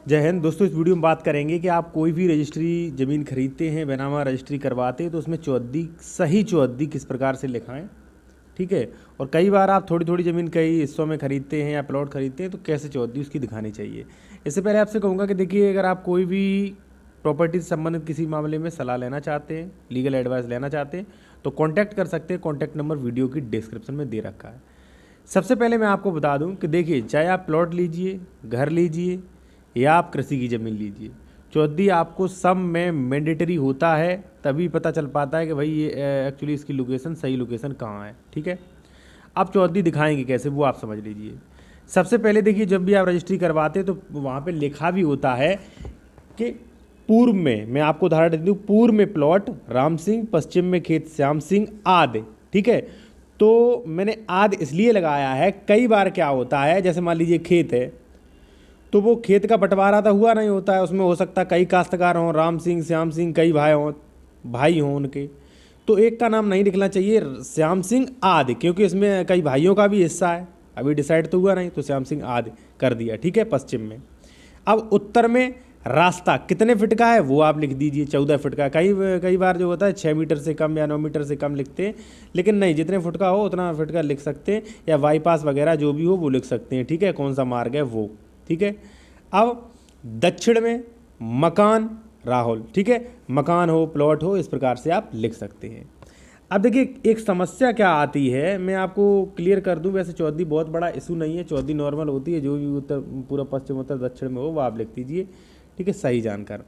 जय हिंद दोस्तों। इस वीडियो में बात करेंगे कि आप कोई भी रजिस्ट्री ज़मीन खरीदते हैं, बैनामा रजिस्ट्री करवाते हैं तो उसमें चौहद्दी, सही चौहद्दी किस प्रकार से लिखाएं, ठीक है। और कई बार आप थोड़ी थोड़ी ज़मीन कई हिस्सों में खरीदते हैं या प्लॉट खरीदते हैं तो कैसे चौहद्दी उसकी दिखानी चाहिए। इससे पहले आपसे कहूँगा कि देखिए, अगर आप कोई भी प्रॉपर्टी से संबंधित किसी मामले में सलाह लेना चाहते हैं, लीगल एडवाइस लेना चाहते हैं तो कॉन्टैक्ट कर सकते हैं। कॉन्टैक्ट नंबर वीडियो की डिस्क्रिप्शन में दे रखा है। सबसे पहले मैं आपको बता दूं कि देखिए, चाहे आप प्लॉट लीजिए, घर लीजिए या आप कृषि की ज़मीन लीजिए, चौहद्दी आपको सब में मैंडेटरी होता है। तभी पता चल पाता है कि भाई ये एक्चुअली इसकी लोकेशन, सही लोकेशन कहाँ है, ठीक है। आप चौहद्दी दिखाएंगे कैसे, वो आप समझ लीजिए। सबसे पहले देखिए, जब भी आप रजिस्ट्री करवाते हैं तो वहाँ पे लिखा भी होता है कि पूर्व में, मैं आपको उदाहरण दे दूँ, पूर्व में प्लॉट राम सिंह, पश्चिम में खेत श्याम सिंह आदि, ठीक है। तो मैंने आदि इसलिए लगाया है, कई बार क्या होता है, जैसे मान लीजिए खेत है तो वो खेत का बंटवारा तो हुआ नहीं होता है, उसमें हो सकता है कई काश्तकार हों, राम सिंह, श्याम सिंह, कई भाई हों उनके, तो एक का नाम नहीं लिखना चाहिए श्याम सिंह आदि, क्योंकि इसमें कई भाइयों का भी हिस्सा है, अभी डिसाइड तो हुआ नहीं, तो श्याम सिंह आदि कर दिया, ठीक है, पश्चिम में। अब उत्तर में रास्ता कितने फिट का है वो आप लिख दीजिए, 14 फिट का। कई बार जो होता है 6 मीटर से कम या 9 मीटर से कम लिखते हैं, लेकिन नहीं, जितने फुट का हो उतना फिट का लिख सकते हैं, या बाईपास वगैरह जो भी हो वो लिख सकते हैं, ठीक है, कौन सा मार्ग है वो, ठीक है। अब दक्षिण में मकान राहुल, ठीक है, मकान हो, प्लॉट हो, इस प्रकार से आप लिख सकते हैं। अब देखिए, एक समस्या क्या आती है, मैं आपको क्लियर कर दूं। वैसे चौहद्दी बहुत बड़ा इशू नहीं है, चौहद्दी नॉर्मल होती है, जो भी उत्तर, पूरा पश्चिम, उत्तर, दक्षिण में हो वो आप लिख दीजिए, ठीक है, सही जानकर।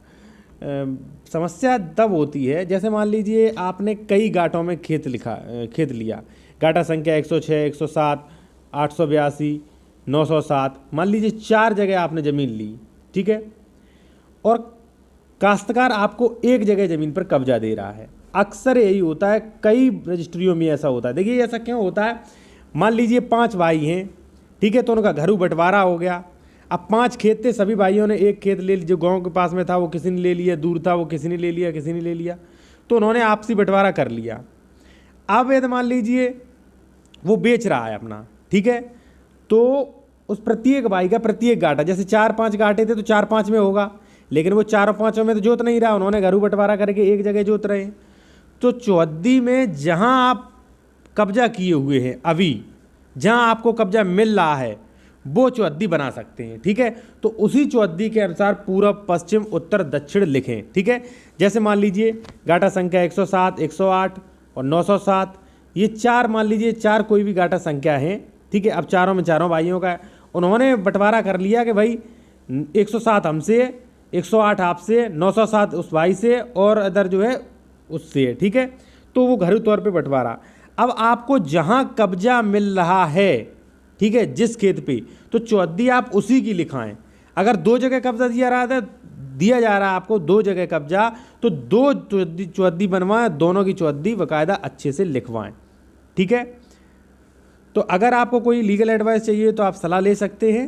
समस्या तब होती है, जैसे मान लीजिए आपने कई गांठों में खेत लिया, गांठा संख्या 106, 107, 882, 907, मान लीजिए 4 जगह आपने ज़मीन ली, ठीक है, और काश्तकार आपको एक जगह ज़मीन पर कब्जा दे रहा है। अक्सर यही होता है, कई रजिस्ट्रियों में ऐसा होता है। देखिए, ऐसा क्यों होता है, मान लीजिए 5 भाई हैं, ठीक है, तो उनका घरू बंटवारा हो गया। अब 5 खेत थे, सभी भाइयों ने एक खेत ले लिया, जो गांव के पास में था वो किसी ने ले लिया, दूर था वो किसी ने ले लिया, किसी ने ले लिया, तो उन्होंने आपसी बंटवारा कर लिया। अब यदि मान लीजिए वो बेच रहा है अपना, ठीक है, तो उस प्रत्येक भाई का प्रत्येक गांठा, जैसे 4-5 गांठे थे तो 4-5 में होगा, लेकिन वो 4-5 में तो जोत नहीं रहा, उन्होंने घरू बंटवारा करके एक जगह जोत रहे हैं। तो चौहद्दी में जहां आप कब्जा किए हुए हैं, अभी जहां आपको कब्जा मिल रहा है वो चौहद्दी बना सकते हैं, ठीक है। तो उसी चौहद्दी के अनुसार पूरब, पश्चिम, उत्तर, दक्षिण लिखें, ठीक है। जैसे मान लीजिए गांठा संख्या 107, 108 और 907, ये 4 मान लीजिए, 4 कोई भी गांठा संख्या है, ठीक है। अब चारों में चारों भाइयों का है, उन्होंने बंटवारा कर लिया कि भाई 107 हमसे, 108 आपसे, 907 उस भाई से और इधर जो है उससे है, ठीक है। तो वो घरेलू तौर पे बंटवारा। अब आपको जहां कब्जा मिल रहा है, ठीक है, जिस खेत पे, तो चौहद्दी आप उसी की लिखाएं। अगर 2 जगह कब्जा दिया जा रहा है आपको 2 जगह कब्जा, तो 2 चौहद्दी बनवाएं, दोनों की चौहद्दी बाकायदा अच्छे से लिखवाएं, ठीक है। तो अगर आपको कोई लीगल एडवाइस चाहिए तो आप सलाह ले सकते हैं।